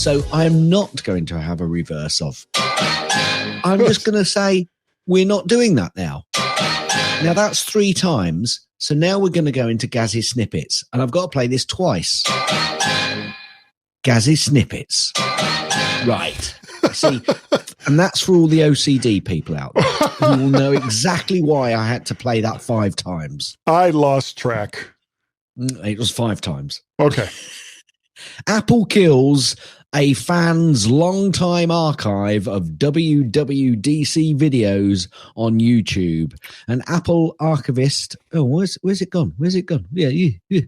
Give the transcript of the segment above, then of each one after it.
So I am not going to have a reverse of. I'm just going to say we're not doing that now. Now that's 3 times. So now we're going to go into Gaz's Snippets. And I've got to play this twice. Gaz's Snippets. Right. See, and that's for all the OCD people out there who will know exactly why I had to play that 5 times. I lost track. It was 5 times. Okay. Apple kills a fan's long-time archive of WWDC videos on YouTube. An Apple archivist... Oh, where's it gone? Where's it gone? Yeah. There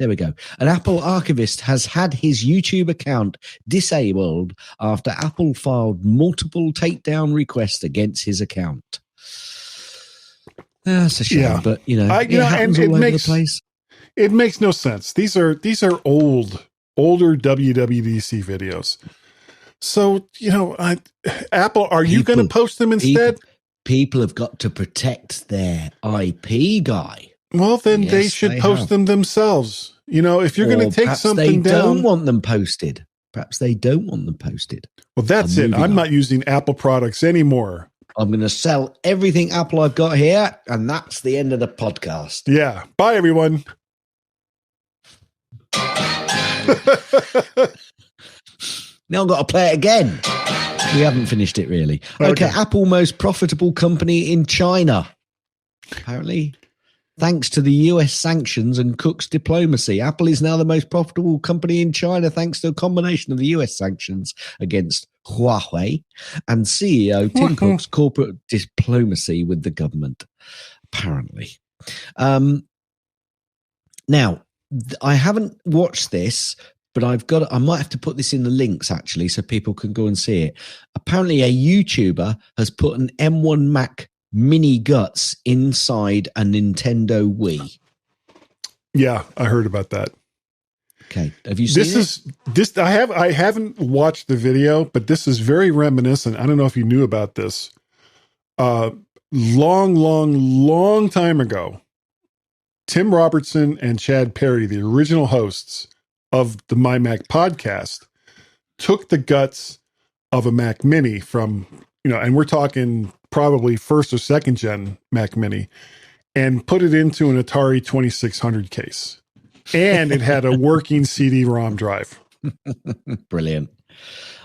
we go. An Apple archivist has had his YouTube account disabled after Apple filed multiple takedown requests against his account. That's a shame, but it happens all over the place. It makes no sense. These are older WWDC videos. So, Apple, are you going to post them instead? People have got to protect their IP, guy. Well, then they should post them themselves. If you're going to take something down. They don't want them posted. Perhaps they don't want them posted. Well, that's it. I'm not using Apple products anymore. I'm going to sell everything Apple I've got here, and that's the end of the podcast. Yeah. Bye, everyone. Now I've got to play it again. We haven't finished it, really. Okay. Apple most profitable company in China. Apparently, thanks to the US sanctions and Cook's diplomacy, Apple is now the most profitable company in China thanks to a combination of the US sanctions against Huawei and CEO Tim Cook's corporate diplomacy with the government, apparently. Now, I haven't watched this, but I might have to put this in the links, actually, so people can go and see it. Apparently, a YouTuber has put an M1 Mac Mini guts inside a Nintendo Wii. Yeah, I heard about that. Okay, have you seen this? I haven't watched the video, but this is very reminiscent. I don't know if you knew about this. Long time ago, Tim Robertson and Chad Perry, the original hosts of the MyMac podcast, took the guts of a Mac Mini from, and we're talking probably 1st or 2nd gen Mac Mini, and put it into an Atari 2600 case. And it had a working CD-ROM drive. Brilliant.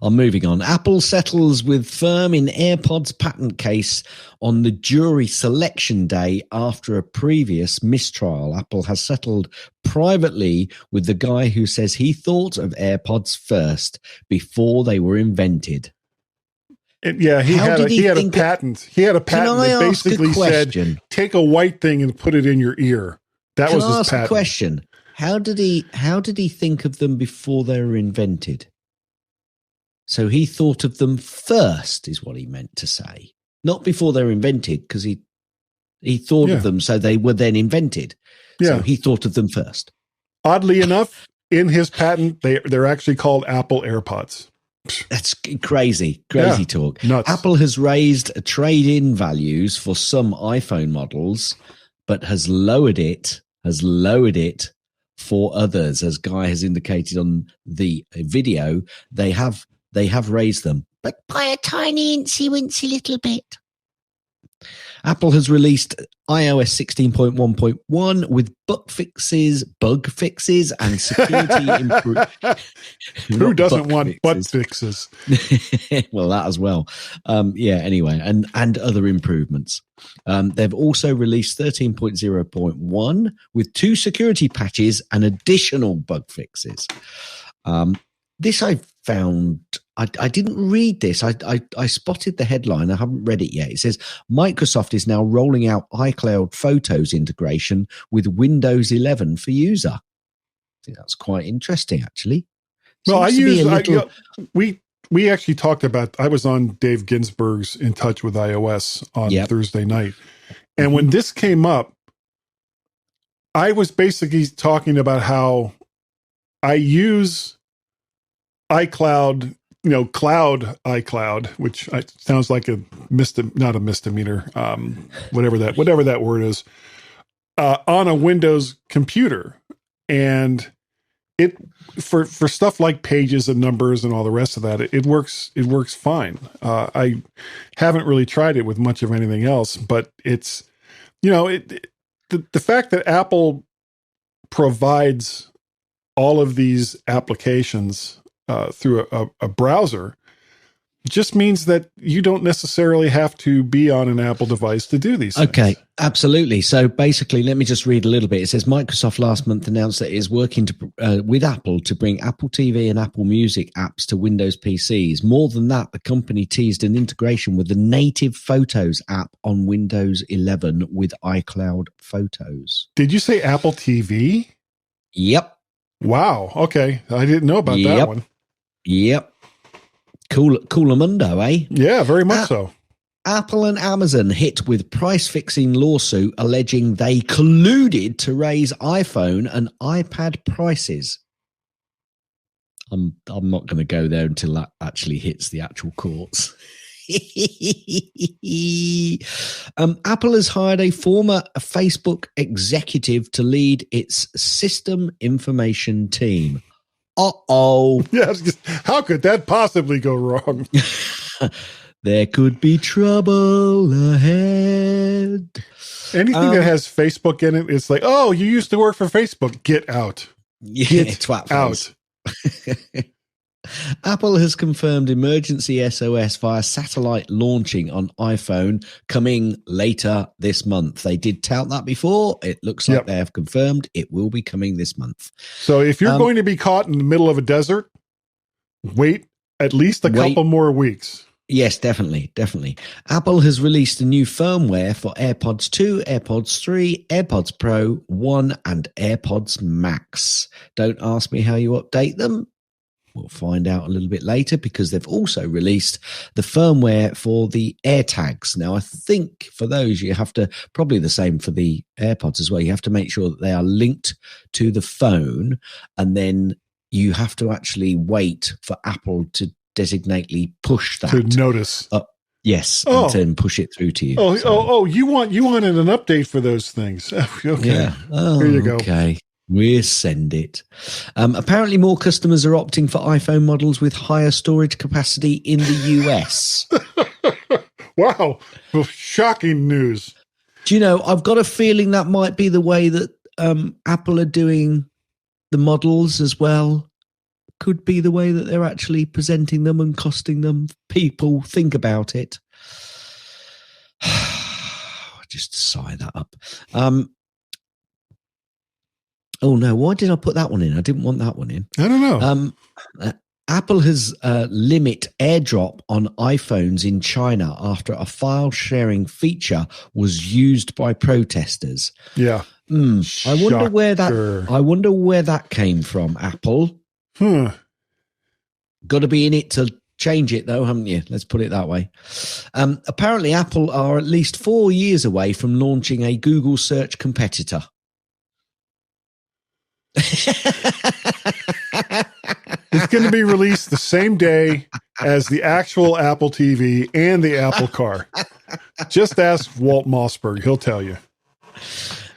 I'm moving on. Apple settles with firm in AirPods patent case on the jury selection day after a previous mistrial. Apple has settled privately with the guy who says he thought of AirPods first before they were invented. He had a patent. He had a patent that basically said, take a white thing and put it in your ear. That was his patent. Question. How did he think of them before they were invented? So he thought of them first, is what he meant to say. Not before they were invented, because he thought of them, so they were then invented. Yeah. So he thought of them first. Oddly enough, in his patent, they're actually called Apple AirPods. That's crazy talk. Nuts. Apple has raised trade-in values for some iPhone models, but has lowered it for others. As Guy has indicated on the video, they have raised them, but by a tiny incy-wincy little bit. Apple has released iOS 16.1.1 with bug fixes and security improvements. Who doesn't want bug fixes? Well, that as well. Anyway, and other improvements. They've also released 13.0.1 with 2 security patches and additional bug fixes. This I found... I didn't read this. I spotted the headline. I haven't read it yet. It says Microsoft is now rolling out iCloud Photos integration with Windows 11 for user. I think that's quite interesting, actually. Well, we actually talked about. I was on Dave Ginsburg's In Touch with iOS on Thursday night, and when this came up, I was basically talking about how I use iCloud. Cloud iCloud, which sounds like not a misdemeanor, whatever that word is, on a Windows computer. And it for stuff like pages and numbers and all the rest of that, it works fine. I haven't really tried it with much of anything else, but it's, the fact that Apple provides all of these applications through a browser just means that you don't necessarily have to be on an Apple device to do these things. Okay, absolutely. So basically, let me just read a little bit. It says Microsoft last month announced that it is working with Apple to bring Apple TV and Apple Music apps to Windows PCs. More than that, the company teased an integration with the native Photos app on Windows 11 with iCloud Photos. Did you say Apple TV? Yep. Wow. Okay. I didn't know about that one. Yep. Coolamundo, eh? Yeah, very much so. Apple and Amazon hit with price-fixing lawsuit alleging they colluded to raise iPhone and iPad prices. I'm not going to go there until that actually hits the actual courts. Apple has hired a former Facebook executive to lead its system information team. Yeah, how could that possibly go wrong? There could be trouble ahead. Anything that has Facebook in it, it's like, oh, you used to work for Facebook. Get out. Get out. Apple has confirmed emergency SOS via satellite launching on iPhone coming later this month. They did tout that before. It looks like they have confirmed it will be coming this month. So if you're going to be caught in the middle of a desert, wait at least a couple more weeks. Yes, definitely. Apple has released a new firmware for AirPods 2, AirPods 3, AirPods Pro 1, and AirPods Max. Don't ask me how you update them. We'll find out a little bit later, because they've also released the firmware for the AirTags. Now, I think for those, you have to, probably the same for the AirPods as well, you have to make sure that they are linked to the phone, and then you have to actually wait for Apple to designately push that. To notice. Yes, and then push it through to you. You wanted an update for those things. Okay. Yeah. Here you go. Okay. We'll send it. Apparently, more customers are opting for iPhone models with higher storage capacity in the US. Wow. Well, shocking news. Do you know, I've got a feeling that might be the way that Apple are doing the models as well. Could be the way that they're actually presenting them and costing them. People think about it. Just sigh that up. Oh, no. Why did I put that one in? I didn't want that one in. I don't know. Apple has limit AirDrop on iPhones in China after a file sharing feature was used by protesters. Yeah. I wonder where that came from, Apple. Got to be in it to change it, though, haven't you? Let's put it that way. Apparently, Apple are at least 4 years away from launching a Google search competitor. It's going to be released the same day as the actual Apple TV and the Apple car. Just ask Walt Mossberg. He'll tell you.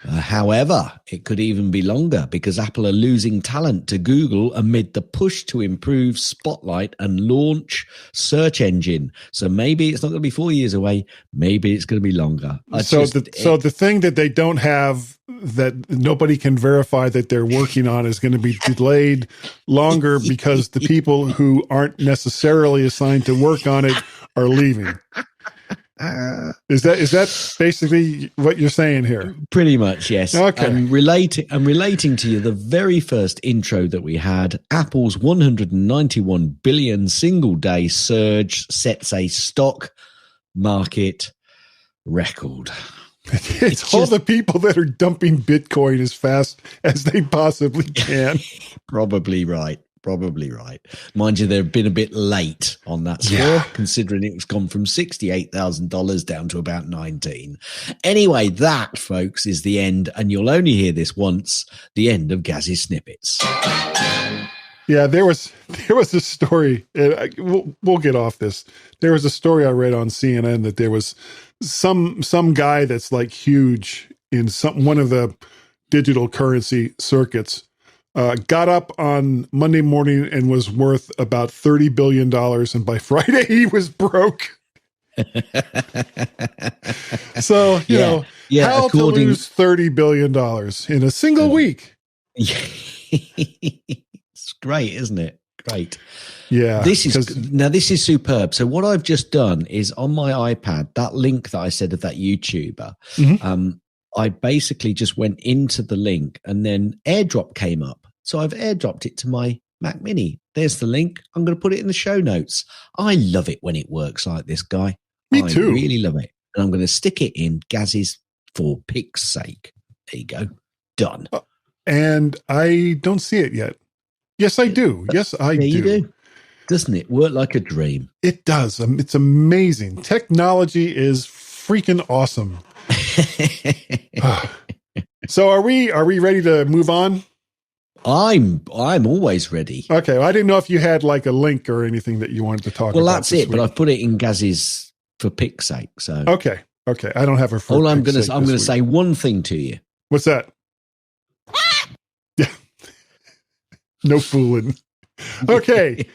However, it could even be longer, because Apple are losing talent to Google amid the push to improve Spotlight and launch search engine. So maybe it's not going to be 4 years away. Maybe it's going to be longer. So the thing that they don't have, that nobody can verify that they're working on, is going to be delayed longer because the people who aren't necessarily assigned to work on it are leaving. Is that basically what you're saying here? Pretty much, yes. Okay. I'm relating to you the very first intro that we had. Apple's 191 billion single day surge sets a stock market record. It's all the people that are dumping Bitcoin as fast as they possibly can. Probably right. Mind you, they've been a bit late on that score, considering it's gone from $68,000 down to about 19. Anyway, that, folks, is the end, and you'll only hear this once, the end of Gaz's Snippets. Yeah, there was a story, we'll get off this. There was a story I read on CNN that there was some guy that's like huge in one of the digital currency circuits, got up on Monday morning and was worth about $30 billion. And by Friday, he was broke. So, you know, how to lose $30 billion in a single week. It's great, isn't it? Great. Yeah. This is superb. So what I've just done is on my iPad, that link that I said of that YouTuber, I basically just went into the link and then AirDrop came up. So I've AirDropped it to my Mac Mini. There's the link. I'm going to put it in the show notes. I love it when it works like this, Guy. Me too. I really love it. And I'm going to stick it in Gaz's For Pic's Sake. There you go. Done. And I don't see it yet. Yes, I do. Yes, I do. You do. Doesn't it work like a dream? It does. It's amazing. Technology is freaking awesome. So are we ready to move on? I'm always ready. Okay. Well, I didn't know if you had like a link or anything that you wanted to talk about. Well, that's it. But I've put it in Gaz's For Pic's Sake. So okay. I don't have a. I'm going to say one thing to you. What's that? Yeah. No fooling. Okay.